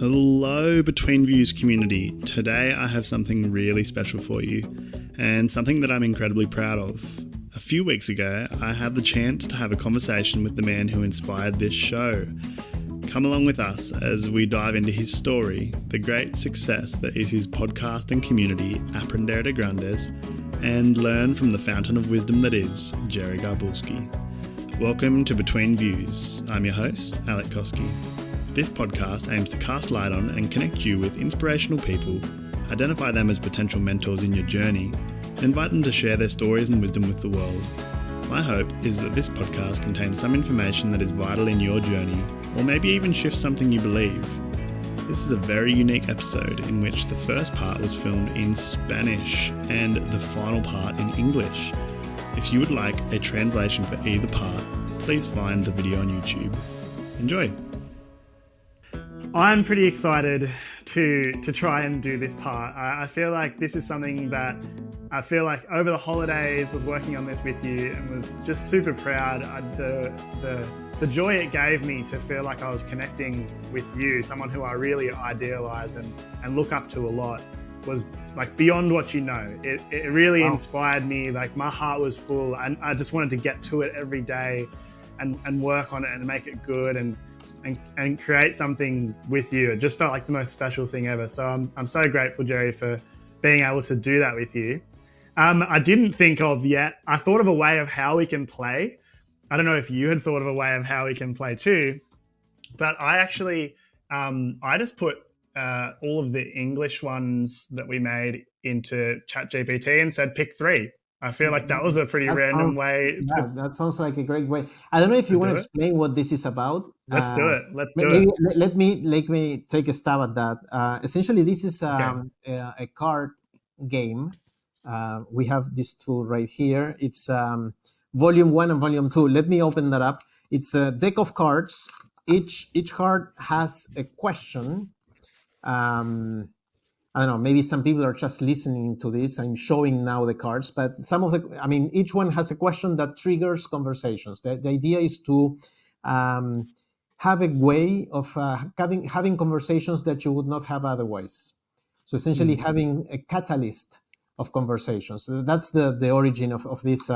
Hello, Between Views community. Today I have something really special for you, and something that I'm incredibly proud of. A few weeks ago, I had the chance to have a conversation with the man who inspired this show. Come along with us as we dive into his story, the great success that is his podcast and community, Aprender De Grandes, and learn from the fountain of wisdom that is Gerry Garbulsky. Welcome to Between Views. I'm your host, Alec Koski. This podcast aims to cast light on and connect you with inspirational people, identify them as potential mentors in your journey, and invite them to share their stories and wisdom with the world. My hope is that this podcast contains some information that is vital in your journey, or maybe even shifts something you believe. This is a very unique episode in which the first part was filmed in Spanish and the final part in English. If you would like a translation for either part, please find the video on YouTube. Enjoy! I'm pretty excited to try and do this part. I feel like this is something that I feel like over the holidays was working on this with you and was just super proud. The joy it gave me to feel like I was connecting with you, someone who I really idealize and look up to a lot, was like beyond what you know. It really inspired me. Like my heart was full and I just wanted to get to it every day and work on it and make it good and create something with you. It just felt like the most special thing ever. So I'm so grateful, Gerry, for being able to do that with you. I didn't think of yet. I thought of a way of how we can play. I don't know if you had thought of a way of how we can play too, but I actually, I just put all of the English ones that we made into ChatGPT and said, pick 3. I feel like that was a pretty random way. That sounds like a great way. I don't know if you want to explain what this is about. Let's do it. Let me take a stab at that. Essentially, this is a card game. We have these two right here. It's volume 1 and volume 2. Let me open that up. It's a deck of cards. Each card has a question. I don't know, maybe some people are just listening to this. I'm showing now the cards, but each one has a question that triggers conversations. The idea is to have a way of having conversations that you would not have otherwise. So essentially having a catalyst of conversations. So that's the origin of this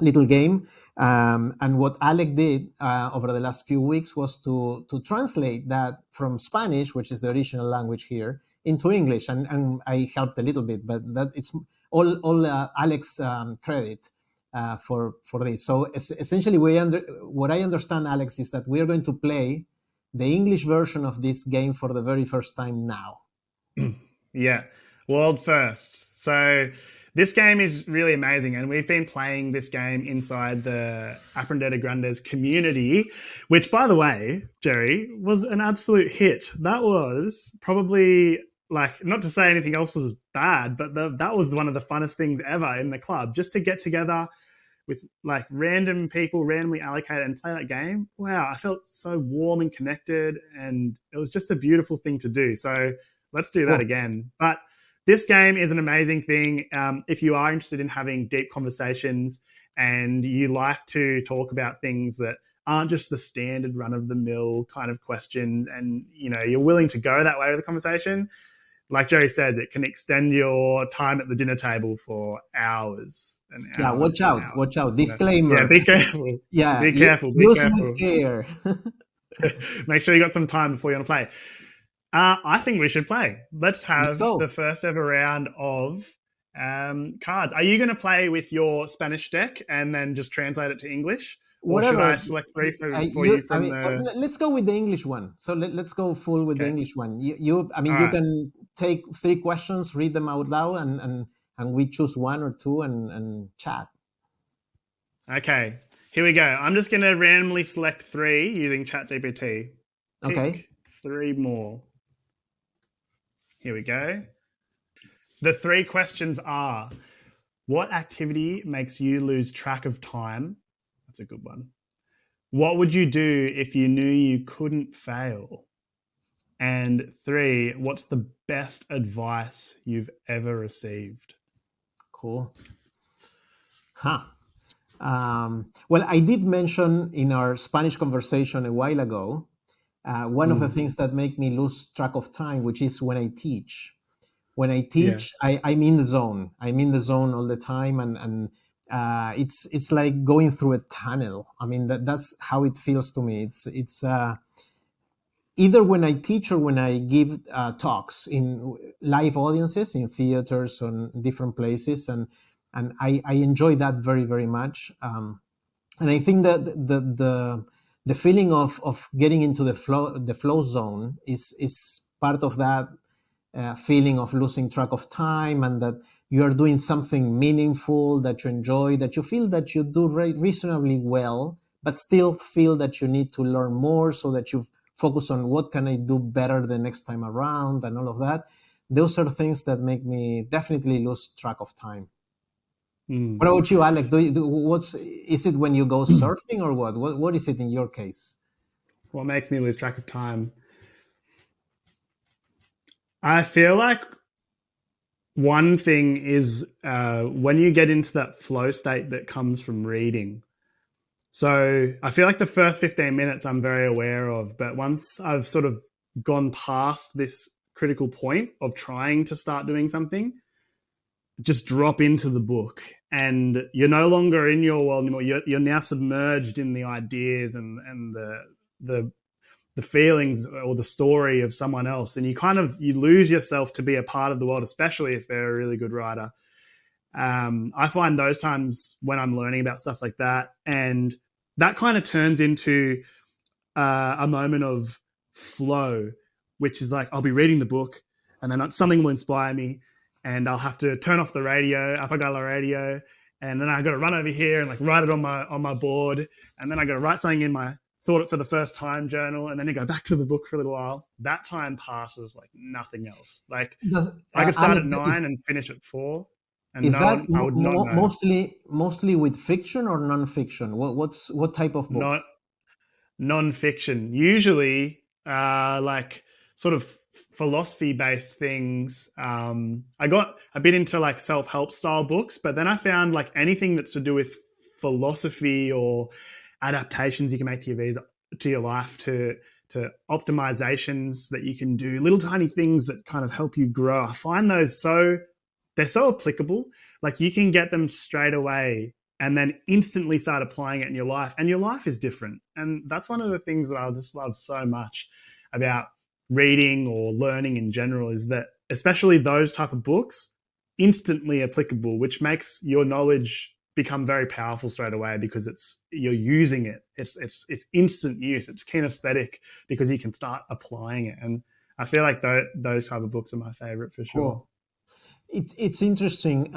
little game. And what Alec did over the last few weeks was to translate that from Spanish, which is the original language here, into English, and I helped a little bit, but that it's all Alec's credit for this. So essentially, what I understand, Alex, is that we are going to play the English version of this game for the very first time now. Yeah, world first. So this game is really amazing, and we've been playing this game inside the Aprender De Grandes community, which, by the way, Gerry, was an absolute hit. That was probably, like, not to say anything else was bad, but that was one of the funnest things ever in the club, just to get together with like random people, randomly allocated, and play that game. Wow, I felt so warm and connected, and it was just a beautiful thing to do. So let's do that again. But this game is an amazing thing. If you are interested in having deep conversations and you like to talk about things that aren't just the standard run-of-the-mill kind of questions, and you're willing to go that way with the conversation, like Gerry says, it can extend your time at the dinner table for hours and hours. Yeah, watch out. Disclaimer. Yeah, be careful. Yeah, be careful. Use with care. Make sure you got some time before you want to play. I think we should play. Let's have the first ever round of cards. Are you going to play with your Spanish deck and then just translate it to English? Whatever. Or should I select 3 for you from the... Let's go with the English one. So let's go full with the English one. You can take 3 questions, read them out loud, and we choose 1 or 2 and chat. Okay, here we go. I'm just going to randomly select 3 using ChatGPT. Okay. 3 more. Here we go. The 3 questions are: what activity makes you lose track of time? That's a good one. What would you do if you knew you couldn't fail? And 3, what's the best advice you've ever received? Cool. Well, I did mention in our Spanish conversation a while ago one of the things that make me lose track of time, which is when I teach. When I Yeah. teach, I'm in the zone. I'm in the zone all the time, and it's like going through a tunnel. I mean, that's how it feels to me. It's either when I teach or when I give talks in live audiences, in theaters, on different places, and I enjoy that very, very much. And I think that the feeling of getting into the flow zone is part of that feeling of losing track of time, and that you are doing something meaningful that you enjoy, that you feel that you do reasonably well, but still feel that you need to learn more, so that you focus on what can I do better the next time around, and all of that. Those are things that make me definitely lose track of time. What about you, Alec? Is it when you go surfing, or what? What is it in your case? What makes me lose track of time? I feel like one thing is when you get into that flow state that comes from reading. So I feel like the first 15 minutes I'm very aware of, but once I've sort of gone past this critical point of trying to start doing something, just drop into the book, and you're no longer in your world anymore. You're now submerged in the ideas and the feelings or the story of someone else, and you lose yourself to be a part of the world, especially if they're a really good writer. I find those times when I'm learning about stuff like that, and that kind of turns into a moment of flow, which is like I'll be reading the book, and then something will inspire me, and I'll have to turn off the radio, apagar la radio, and then I got to run over here and like write it on my board, and then I got to write something in my thought it for the first time journal, and then you go back to the book for a little while. That time passes like nothing else. Like I could start at 9 and finish at 4, and is that I would not know. mostly with fiction or non-fiction? What type of book? Not non-fiction, usually like sort of philosophy-based things. I got a bit into like self-help style books, but then I found like anything that's to do with philosophy or adaptations you can make to your visa, to your life, to optimizations that you can do, little tiny things that kind of help you grow. I find those they're so applicable. Like you can get them straight away and then instantly start applying it in your life, and your life is different. And that's one of the things that I just love so much about reading or learning in general, is that especially those type of books, instantly applicable, which makes your knowledge become very powerful straight away, because you're using it. It's instant use. It's kinesthetic because you can start applying it. And I feel like those type of books are my favorite for sure. Cool. It's interesting.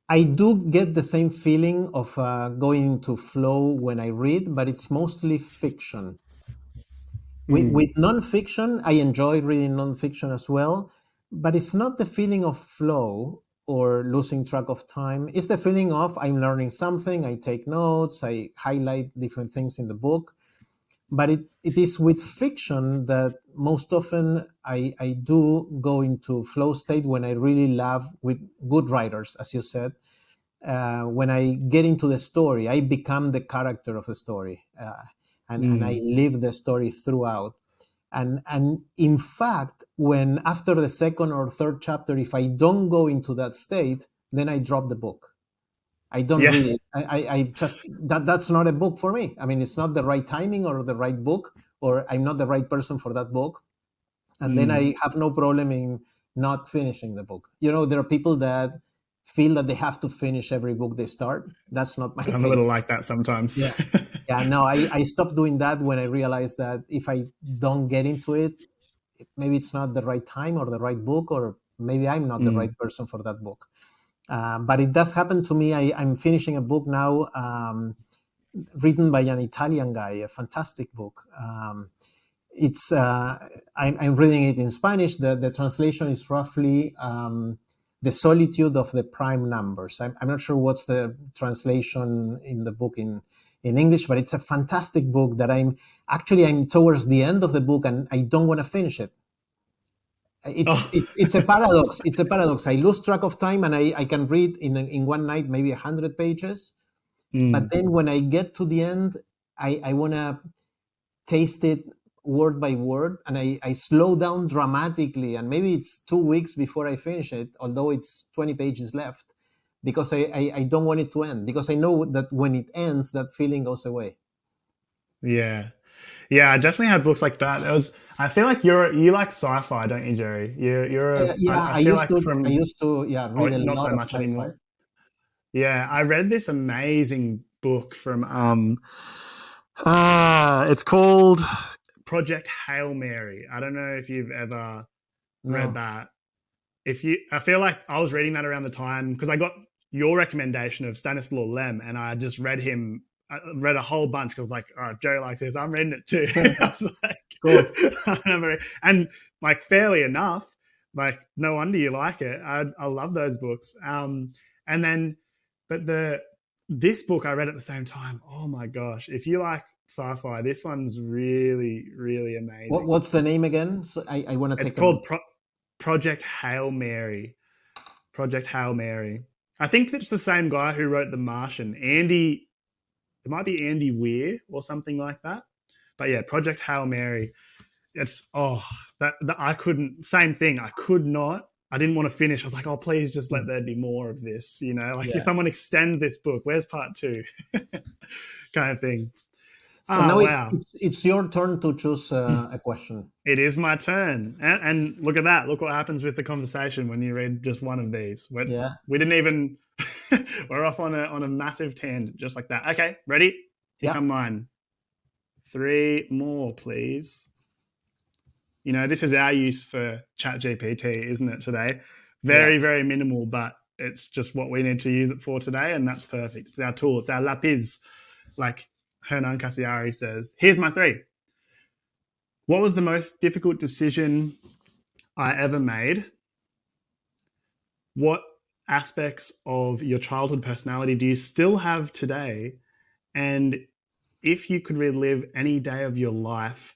I do get the same feeling of going into flow when I read, but it's mostly fiction. With nonfiction, I enjoy reading nonfiction as well, but it's not the feeling of flow or losing track of time. It's the feeling of I'm learning something, I take notes, I highlight different things in the book. But it is with fiction that most often I do go into flow state when I really love, with good writers, as you said. When I get into the story, I become the character of the story, and I live the story throughout. And in fact, when after the second or third chapter, if I don't go into that state, then I drop the book. I don't read it. I just that's not a book for me. I mean, it's not the right timing or the right book, or I'm not the right person for that book. And then I have no problem in not finishing the book. You know, there are people that feel that they have to finish every book they start. That's not my case. I'm a little like that sometimes. Yeah, no, I stopped doing that when I realized that if I don't get into it, maybe it's not the right time or the right book, or maybe I'm not the right person for that book. But it does happen to me. I'm finishing a book now written by an Italian guy, a fantastic book. I'm reading it in Spanish. The translation is roughly The Solitude of the Prime Numbers. I'm not sure what's the translation in the book in English, but it's a fantastic book that I'm towards the end of the book and I don't want to finish it. It's a paradox. It's a paradox. I lose track of time and I can read in one night maybe 100 pages. But then when I get to the end, I want to taste it word by word, and I slow down dramatically, and maybe it's 2 weeks before I finish it, although it's 20 pages left, because I don't want it to end, because I know that when it ends, that feeling goes away. Yeah. Yeah, I definitely had books like that. I feel like you like sci-fi, don't you, Gerry? Yeah, I I feel used like to I from, used to oh, read a not lot so of much sci-fi. anymore. Yeah, I read this amazing book from it's called Project Hail Mary. I don't know if you've ever read No. that. I feel like I was reading that around the time because I got your recommendation of Stanislaw Lem, and I just I read a whole bunch because like, oh, Jerry likes this, I'm reading it too. I was Cool. like, and like fairly enough, like no wonder you like it. I love those books. And then, but this book I read at the same time. Oh my gosh, if you like sci-fi, this one's really, really amazing. What's the name again? So I want to It's take a called note. Project Hail Mary. Project Hail Mary. I think it's the same guy who wrote The Martian. Andy, it might be Andy Weir or something like that. But yeah, Project Hail Mary. It's that I couldn't. Same thing. I could not. I didn't want to finish. I was like, oh, please just let Hmm. there be more of this. You know, like if Yeah. someone extend this book, where's part two? Kind of thing. So Oh now it's wow. it's, it's your turn to choose a question. It is my turn. And look at that. Look what happens with the conversation when you read just one of these. Yeah. We didn't even, we're off on a massive tangent just like that. Okay, ready? Here Yeah. come mine. 3 more, please. You know, this is our use for ChatGPT, isn't it, today? Yeah. Very, very minimal, but it's just what we need to use it for today, and that's perfect. It's our tool. It's our lapis, like Hernan Cassiari says. Here's my 3. What was the most difficult decision I ever made? What aspects of your childhood personality do you still have today? And if you could relive any day of your life,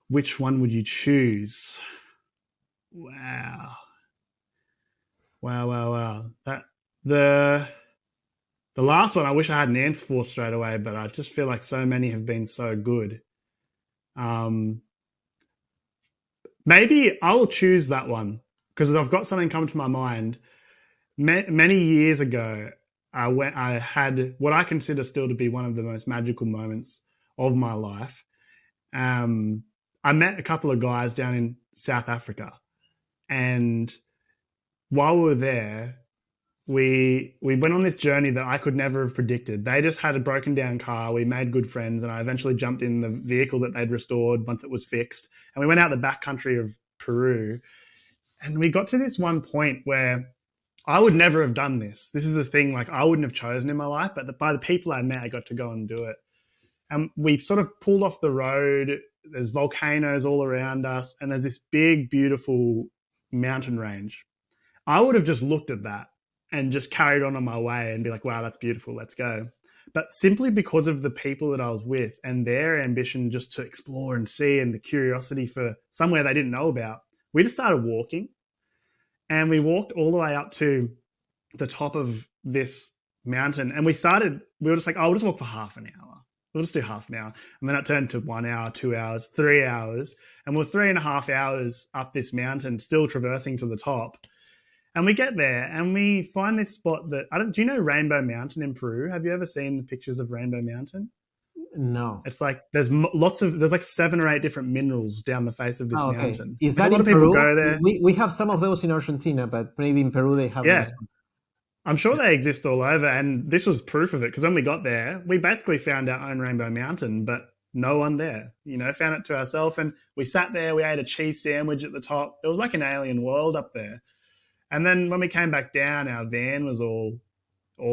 which one would you choose? Wow. Wow, wow, wow. The the last one I wish I had an answer for straight away, but I just feel like so many have been so good. Um, Maybe I will choose that one because I've got something come to my mind. Many years ago, I had what I consider still to be one of the most magical moments of my life. Um, I met a couple of guys down in South Africa, and while we were there, we went on this journey that I could never have predicted. They just had a broken down car. We made good friends, and I eventually jumped in the vehicle that they'd restored once it was fixed, and we went out the back country of Peru, and we got to this one point where I would never have done this. This is a thing like I wouldn't have chosen in my life, but by the people I met, I got to go and do it. And we sort of pulled off the road. There's volcanoes all around us, and there's this big, beautiful mountain range. I would have just looked at that and just carried on my way and be like, wow, that's beautiful. Let's go. But simply because of the people that I was with and their ambition just to explore and see and the curiosity for somewhere they didn't know about, we just started walking and we walked all the way up to the top of this mountain. And we were just like, oh, we'll just walk for half an hour. We'll just do half an hour. And then it turned to 1 hour, 2 hours, 3 hours. And we're 3.5 hours up this mountain, still traversing to the top. And we get there and we find this spot that do you know Rainbow Mountain in Peru? Have you ever seen the pictures of Rainbow Mountain? No. It's like there's like 7 or 8 different minerals down the face of this Oh, okay. mountain. Is Like a that lot in of people Peru? go there. We have some of those in Argentina, but maybe in Peru they have Yeah, this one. I'm sure they exist all over. And this was proof of it because when we got there, we basically found our own Rainbow Mountain, but no one there. You know, found it to ourselves. And we sat there, we ate a cheese sandwich at the top. It was like an alien world up there. And then when we came back down, our van was all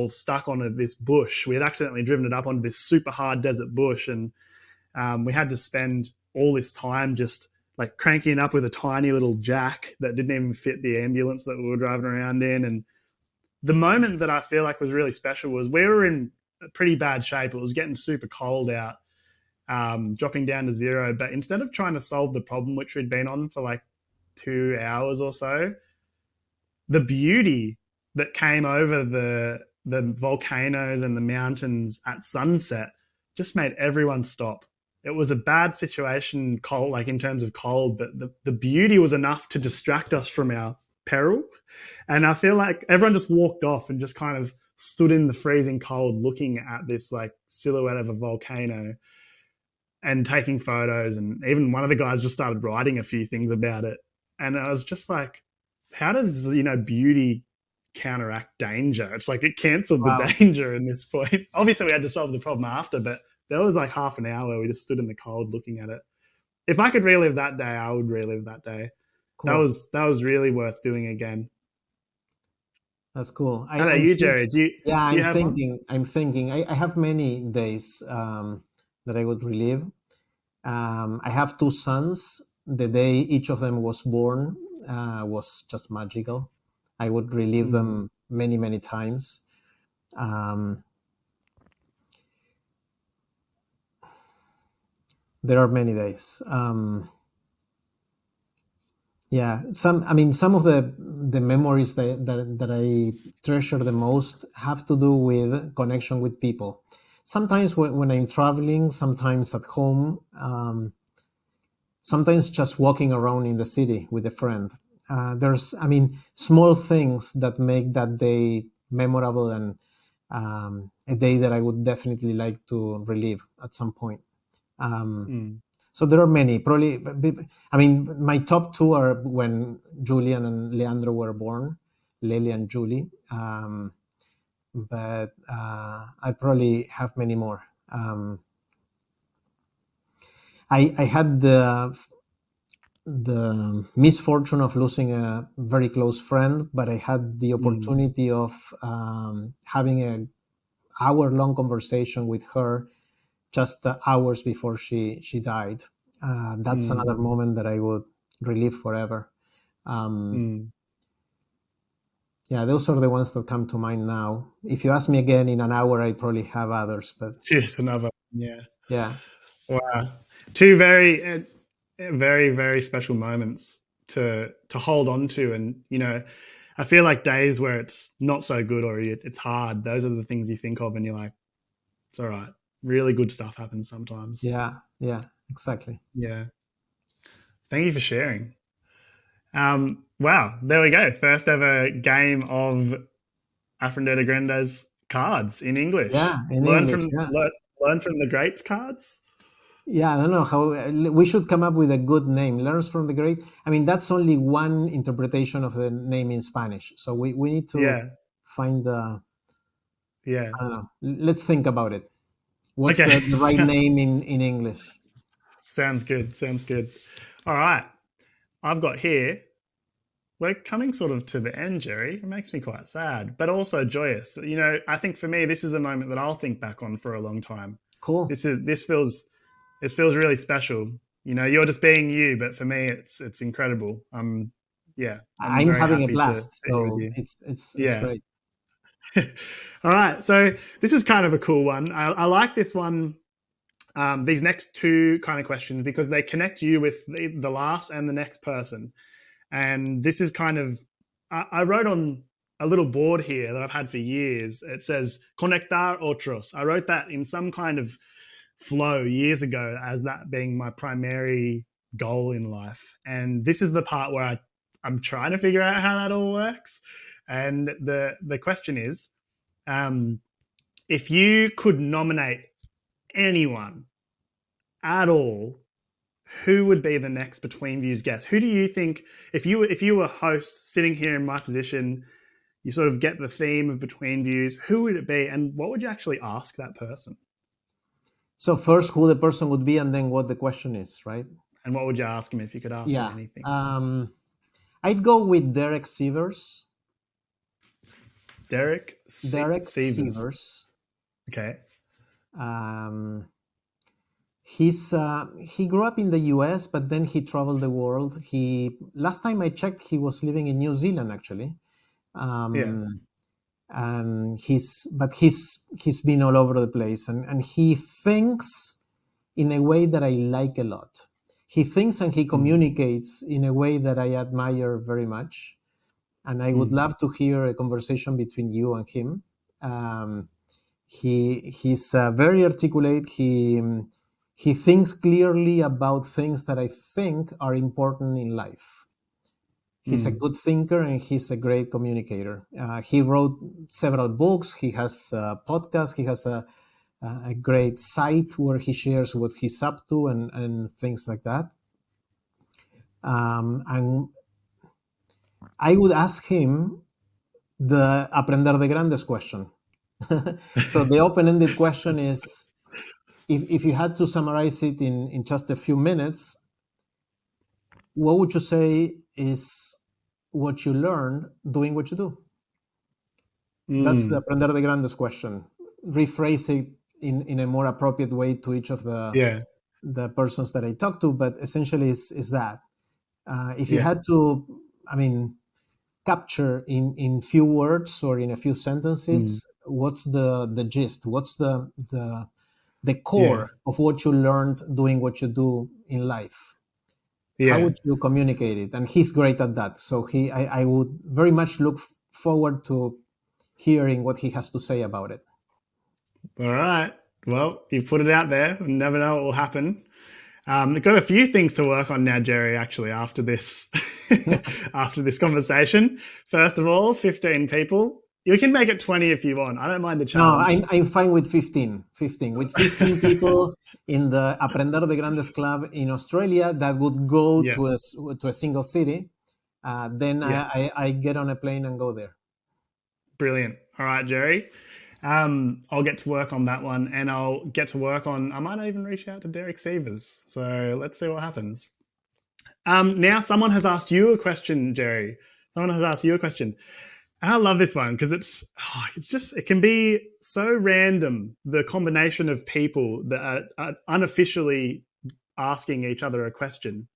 stuck onto this bush. We had accidentally driven it up onto this super hard desert bush, and we had to spend all this time just like cranking it up with a tiny little jack that didn't even fit the ambulance that we were driving around in. And the moment that I feel like was really special was we were in pretty bad shape. It was getting super cold out, dropping down to zero. But instead of trying to solve the problem, which we'd been on for like 2 hours or so, the beauty that came over the volcanoes and the mountains at sunset just made everyone stop. it was a bad situation, cold, like in terms of cold, but the beauty was enough to distract us from our peril. And I feel like everyone just walked off and just kind of stood in the freezing cold looking at this like silhouette of a volcano and taking photos. And even one of the guys just started writing a few things about it. And I was just like, how does, beauty counteract danger? It's like it cancelled the Wow. danger in this point. Obviously, we had to solve the problem after, but there was like half an hour where we just stood in the cold looking at it. If I could relive that day, I would relive that day. Cool. That was really worth doing again. That's cool. How about I'm you, think, Gerry? yeah, Do you have one? I'm thinking, I have many days that I would relive. I have two sons. The day each of them was born was just magical. I would relive Mm, them many, many times. Um, there are many days. Yeah, some of the memories that I treasure the most have to do with connection with people. Sometimes when I'm traveling, sometimes at home, sometimes just walking around in the city with a friend. There's, small things that make that day memorable and a day that I would definitely like to relive at some point. Um, mm, so there are many. Probably, my top two are when Julian and Leandro were born, Lily and Julie. But I probably have many more. I had the misfortune of losing a very close friend, but I had the mm, opportunity of having a hour-long conversation with her just hours before she died. That's mm, another moment that I would relive forever. Um, mm. yeah, those are the ones that come to mind now. If you ask me again in an hour, I probably have others, but Cheers, another. Yeah. yeah, Wow. Two very, very special moments to hold on to. And, I feel like days where it's not so good or it's hard, those are the things you think of and you're like, it's all right. Really good stuff happens sometimes. yeah, exactly. Yeah. Thank you for sharing. Wow. There we go. First ever game of Aprender De Grandes cards in English. Yeah, in English. Yeah. Learn from the greats cards. Yeah, I don't know how we should come up with a good name. Learns from the great. That's only one interpretation of the name in Spanish. So we need to Yeah. find the, Yeah. I don't know. Let's think about it. What's Okay. the right name in English? Sounds good. Sounds good. All right. I've got here. We're coming sort of to the end, Gerry. It makes me quite sad, but also joyous. I think for me, this is a moment that I'll think back on for a long time. Cool. This feels really special. You're just being you, but for me, it's incredible. Yeah, I'm I'm very having a happy to blast. sit here with So you. it's Yeah. great. All right. So this is kind of a cool one. I like this one. These next two kind of questions because they connect you with the last and the next person. And this is kind of, I wrote on a little board here that I've had for years. It says conectar otros. I wrote that in some kind of flow years ago as that being my primary goal in life. And this is the part where I'm trying to figure out how that all works. And the question is, if you could nominate anyone at all, who would be the next Between Views guest? Who do you think, if you were a host sitting here in my position, you sort of get the theme of Between Views, who would it be, and what would you actually ask that person? So first, who the person would be, and then what the question is, right? And what would you ask him if you could ask him Yeah. anything? I'd go with Derek Sivers. Derek Derek Sivers. Sivers. Okay. Um, he grew up in the U.S., but then he traveled the world. He last time I checked, he was living in New Zealand actually, Yeah. and he's been all over the place, and he thinks in a way that I like a lot. He thinks and he Mm. communicates in a way that I admire very much, and I would Mm. love to hear a conversation between you and him. Um, he's very articulate. he thinks clearly about things that I think are important in life. He's a good thinker and he's a great communicator. He wrote several books. He has a podcast. He has a great site where he shares what he's up to and things like that. And I would ask him the Aprender De Grandes question. So the open-ended question is, if you had to summarize it in just a few minutes, what would you say is what you learned doing what you do? That's the Aprender De Grandes question. Rephrase it in a more appropriate way to each of the persons that I talk to, but essentially is that. If you had to, capture in few words or in a few sentences, what's the gist? What's the core of what you learned doing what you do in life? How would you communicate it? And he's great at that. So I would very much look forward to hearing what he has to say about it. All right. Well, you put it out there. We'll never know what will happen. I've got a few things to work on now, Gerry, actually, after this after this conversation. First of all, 15 people. You can make it 20 if you want. I don't mind the challenge. No, I'm fine with 15. 15. With 15 people in the Aprender De Grandes club in Australia that would go to a single city, then I get on a plane and go there. Brilliant. All right, Gerry. I'll get to work on that one, and I'll get to work on, I might even reach out to Derek Sivers. So let's see what happens. Now someone has asked you a question, Gerry. Someone has asked you a question. And I love this one because it can be so random, the combination of people that are unofficially asking each other a question.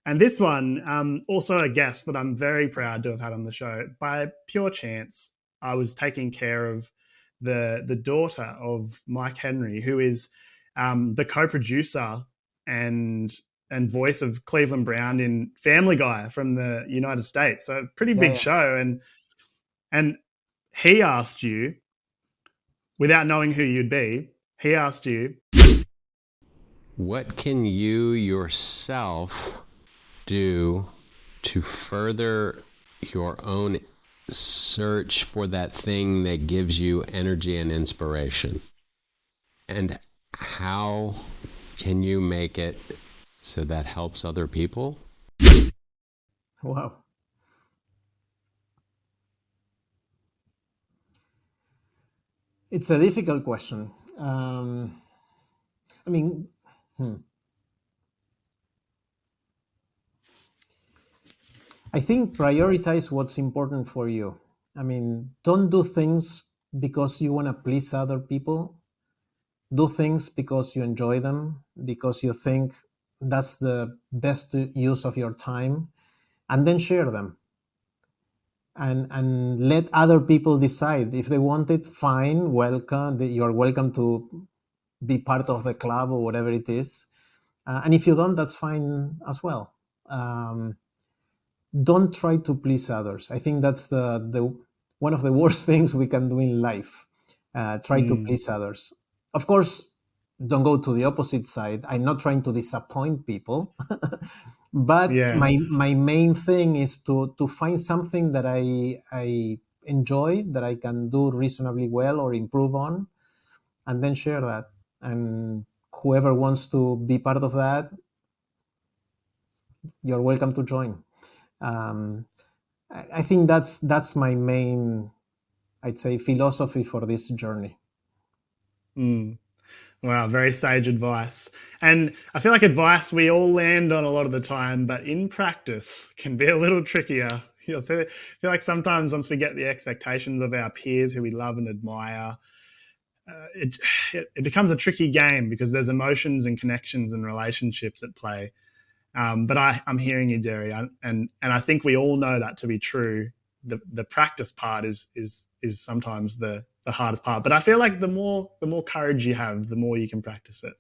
And this one, also a guest that I'm very proud to have had on the show. By pure chance, I was taking care of the daughter of Mike Henry, who is the co-producer and voice of Cleveland Brown in Family Guy from the United States. So a pretty big show. And he asked you, without knowing who you'd be, he asked you, what can you yourself do to further your own search for that thing that gives you energy and inspiration? And how can you make it so that helps other people? Wow. It's a difficult question. I think prioritize what's important for you. Don't do things because you want to please other people. Do things because you enjoy them, because you think that's the best use of your time, and then share them. And let other people decide. If they want it, fine, welcome. You're welcome to be part of the club or whatever it is. And if you don't, that's fine as well. Don't try to please others. I think that's the one of the worst things we can do in life. Try to please others. Of course, don't go to the opposite side. I'm not trying to disappoint people. But my main thing is to find something that I enjoy, that I can do reasonably well or improve on, and then share that. And whoever wants to be part of that, you're welcome to join. I think that's my main, I'd say, philosophy for this journey. Wow, very sage advice. And I feel like advice we all land on a lot of the time, but in practice can be a little trickier. I feel like sometimes once we get the expectations of our peers who we love and admire, it becomes a tricky game because there's emotions and connections and relationships at play. But I'm hearing you, Gerry, and I think we all know that to be true. The practice part is sometimes the hardest part. But I feel like the more courage you have, the more you can practice it.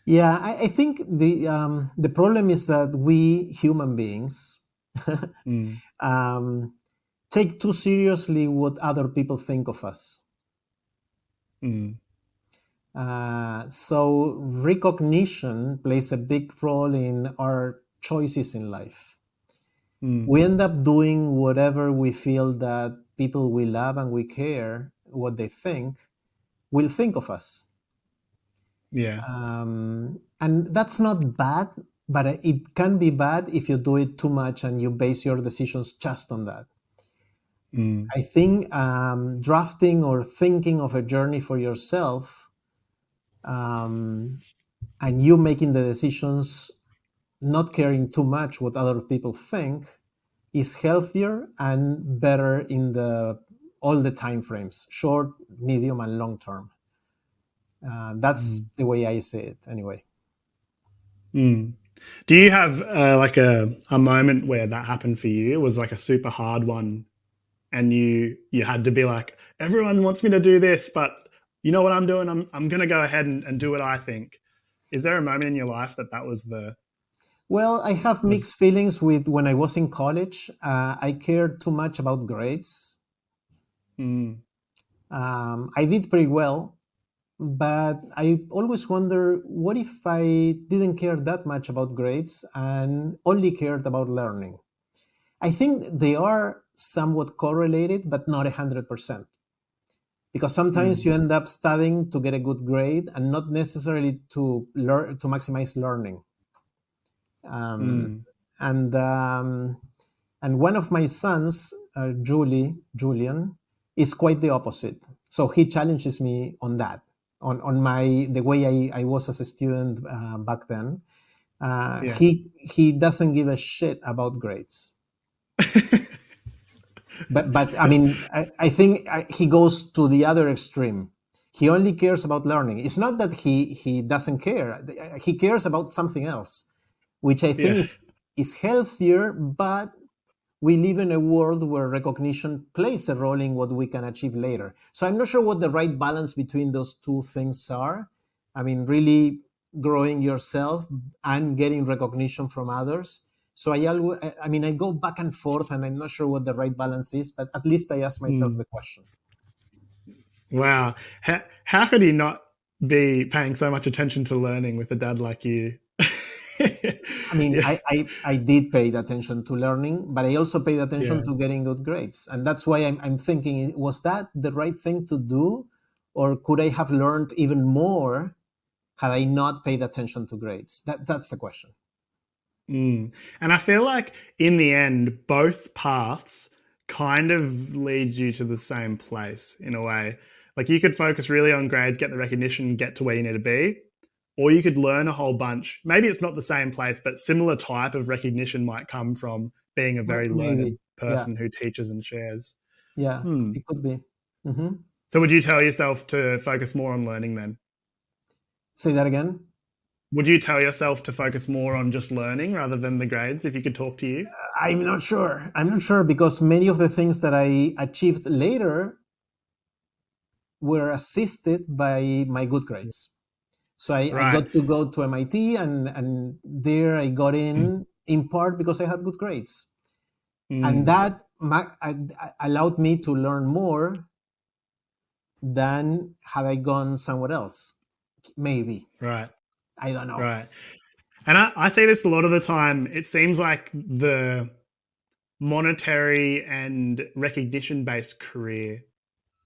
Yeah, I think the problem is that we human beings take too seriously what other people think of us. So recognition plays a big role in our choices in life. We end up doing whatever we feel that people we love and we care what they think will think of us. Yeah. And that's not bad, but it can be bad if you do it too much and you base your decisions just on that. I think drafting or thinking of a journey for yourself, and you making the decisions, not caring too much what other people think, is healthier and better in all the time frames, short, medium, and long term. That's the way I see it, anyway. Do you have like a moment where that happened for you? It was like a super hard one, and you had to be like, everyone wants me to do this, but you know what I'm doing? I'm going to go ahead and do what I think. Is there a moment in your life that was the Well, I have mixed feelings with when I was in college. I cared too much about grades. I did pretty well, but I always wonder, what if I didn't care that much about grades and only cared about learning? I think they are somewhat correlated, but not 100%. Because sometimes you end up studying to get a good grade and not necessarily to learn, to maximize learning. And one of my sons, Julian, is quite the opposite. So he challenges me on that, on the way I was as a student back then. He doesn't give a shit about grades. But I mean, I think he goes to the other extreme. He only cares about learning. It's not that he doesn't care. He cares about something else, which I think is healthier, but we live in a world where recognition plays a role in what we can achieve later. So I'm not sure what the right balance between those two things are. I mean, really growing yourself and getting recognition from others. So I go back and forth, and I'm not sure what the right balance is, but at least I ask myself the question. Wow. How could he not be paying so much attention to learning with a dad like you? I mean, I did pay attention to learning, but I also paid attention to getting good grades. And that's why I'm thinking, was that the right thing to do? Or could I have learned even more had I not paid attention to grades? That's the question. And I feel like in the end, both paths kind of lead you to the same place in a way. Like you could focus really on grades, get the recognition, get to where you need to be, or you could learn a whole bunch. Maybe it's not the same place, but similar type of recognition might come from being a very learned person who teaches and shares. Yeah, it could be. Mm-hmm. So would you tell yourself to focus more on learning then? Say that again? Would you tell yourself to focus more on just learning rather than the grades if you could talk to you? I'm not sure. Because many of the things that I achieved later were assisted by my good grades. So I got to go to MIT, and there I got in part because I had good grades. And that allowed me to learn more than had I gone somewhere else. Maybe. Right. I don't know. Right. And I say this a lot of the time. It seems like the monetary and recognition-based career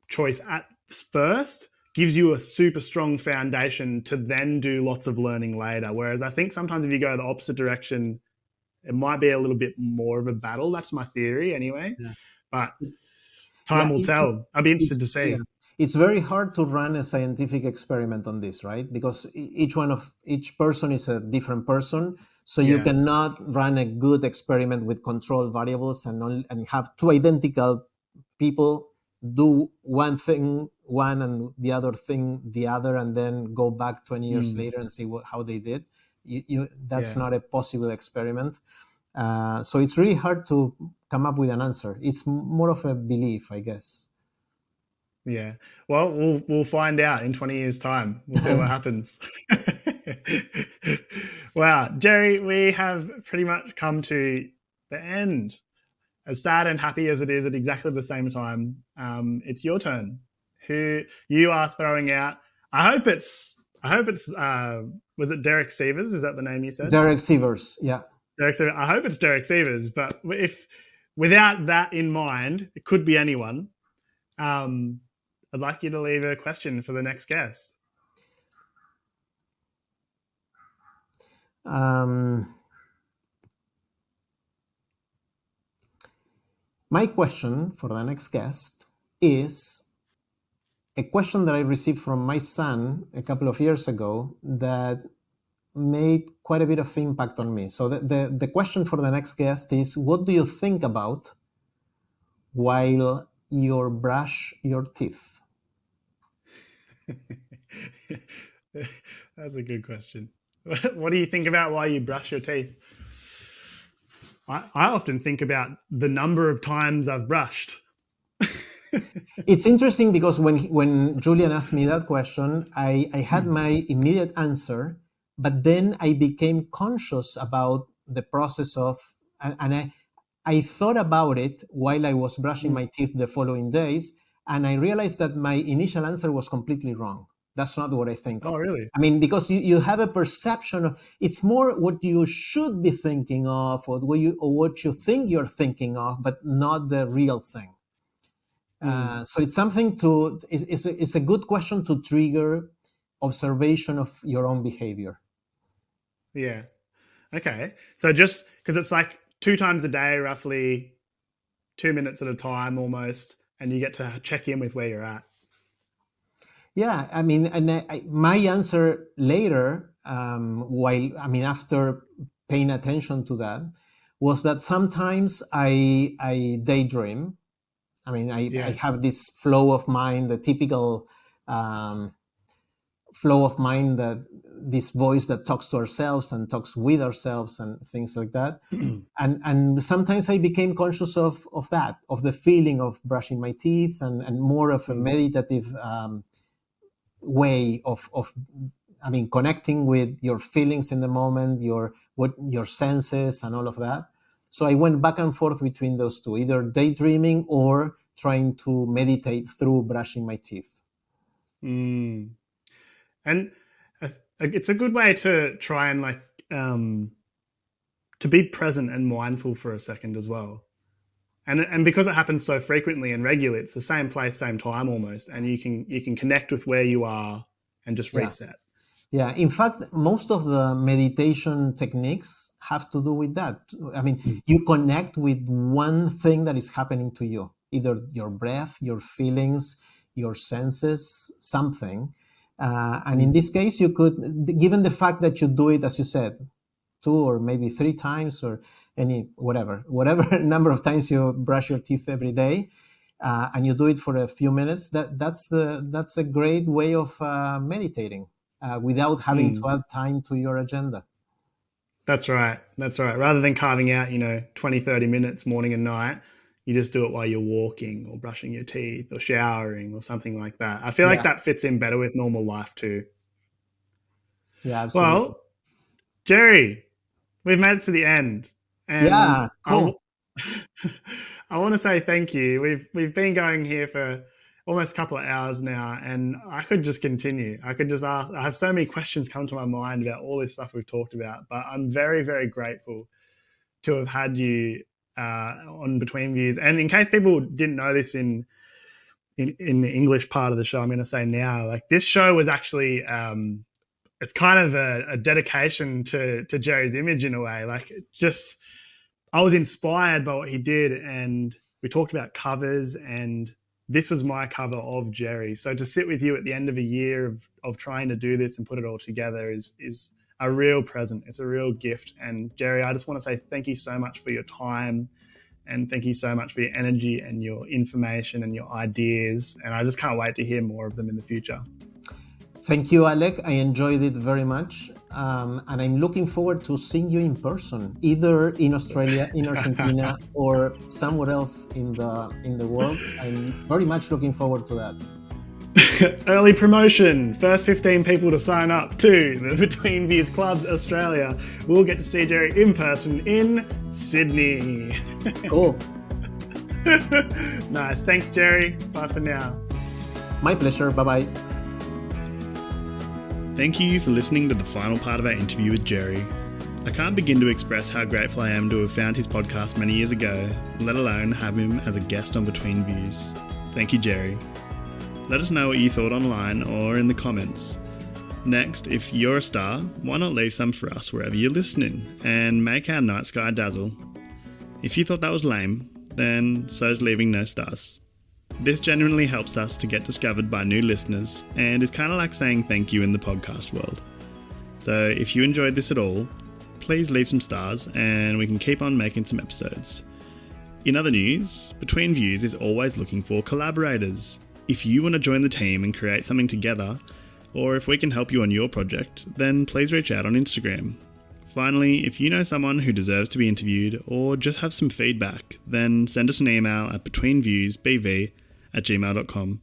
choice at first gives you a super strong foundation to then do lots of learning later. Whereas I think sometimes if you go the opposite direction, it might be a little bit more of a battle. That's my theory anyway. Yeah. But time will tell. I'd be interested to see. Yeah. It's very hard to run a scientific experiment on this, right? Because each person is a different person. So you cannot run a good experiment with control variables and have two identical people do one thing one and the other thing the other, and then go back 20 years later and see how they did. That's not a possible experiment. So it's really hard to come up with an answer. It's more of a belief, I guess. Yeah. Well, we'll find out in 20 years' time. We'll see what happens. Wow. Gerry, we have pretty much come to the end. As sad and happy as it is at exactly the same time, it's your turn. Who you are throwing out I hope it's was it Derek Sivers? Is that the name you said? Derek Sivers, yeah. Derek Sivers. I hope it's Derek Sivers, but if without that in mind, it could be anyone. I'd like you to leave a question for the next guest. My question for the next guest is a question that I received from my son a couple of years ago that made quite a bit of impact on me. So the question for the next guest is, what do you think about while you brush your teeth? That's a good question. What do you think about while you brush your teeth? I often think about the number of times I've brushed. It's interesting because when Julian asked me that question, I had my immediate answer, but then I became conscious about the process of, and I thought about it while I was brushing my teeth the following days, and I realized that my initial answer was completely wrong. That's not what I think of. Oh, really? I mean, because you have a perception of, it's more what you should be thinking of, or what you think you're thinking of, but not the real thing. So it's something it's a good question to trigger observation of your own behavior. Yeah. Okay. So just because it's like 2 times a day, roughly 2 minutes at a time almost, and you get to check in with where you're at. Yeah. I mean, and my answer later, after paying attention to that, was that sometimes I daydream. I mean, I have this flow of mind, the typical flow of mind, that this voice that talks to ourselves and talks with ourselves and things like that. And sometimes I became conscious of that, of the feeling of brushing my teeth, and more of a meditative way of connecting with your feelings in the moment, your senses and all of that. So I went back and forth between those two, either daydreaming or trying to meditate through brushing my teeth. And it's a good way to try and to be present and mindful for a second as well. And because it happens so frequently and regularly, it's the same place, same time almost, and you can connect with where you are and just reset. Yeah, in fact, most of the meditation techniques have to do with that. I mean, you connect with one thing that is happening to you, either your breath, your feelings, your senses, something. And in this case, you could, given the fact that you do it, as you said, 2 or maybe 3 times, or whatever number of times you brush your teeth every day, and you do it for a few minutes, that's a great way of meditating without having to add time to your agenda. That's right. Rather than carving out 20-30 minutes morning and night, you just do it while you're walking or brushing your teeth or showering or something like that. I feel like that fits in better with normal life too. Yeah, absolutely. Well, Gerry, we've made it to the end. And cool. I want to say thank you. We've been going here for almost a couple of hours now, and I could just continue. I could just ask. I have so many questions come to my mind about all this stuff we've talked about, but I'm very, very grateful to have had you on Between Views. And in case people didn't know this in the English part of the show, I'm going to say now, like, this show was actually it's kind of a dedication to Gerry's image in a way. Like, it's just, I was inspired by what he did, and we talked about covers, and this was my cover of Gerry. So to sit with you at the end of a year of trying to do this and put it all together is a real present. It's a real gift. And Gerry, I just want to say thank you so much for your time, and thank you so much for your energy and your information and your ideas. And I just can't wait to hear more of them in the future. Thank you, Alec. I enjoyed it very much. And I'm looking forward to seeing you in person, either in Australia, in Argentina, or somewhere else in the world. I'm very much looking forward to that. Early promotion. First 15 people to sign up to the Between Views Clubs Australia will get to see Gerry in person in Sydney. Cool. Nice. Thanks, Gerry. Bye for now. My pleasure. Bye-bye. Thank you for listening to the final part of our interview with Gerry. I can't begin to express how grateful I am to have found his podcast many years ago, let alone have him as a guest on Between Views. Thank you, Gerry. Let us know what you thought online or in the comments. Next, if you're a star, why not leave some for us wherever you're listening and make our night sky dazzle? If you thought that was lame, then so's leaving no stars. This genuinely helps us to get discovered by new listeners and is kind of like saying thank you in the podcast world. So if you enjoyed this at all, please leave some stars and we can keep on making some episodes. In other news, Between Views is always looking for collaborators. If you want to join the team and create something together, or if we can help you on your project, then please reach out on Instagram. Finally, if you know someone who deserves to be interviewed or just have some feedback, then send us an email at betweenviewsbv@gmail.com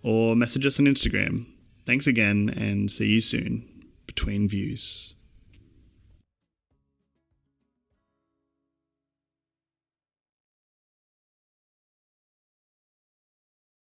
or message us on Instagram. Thanks again and see you soon. Between Views.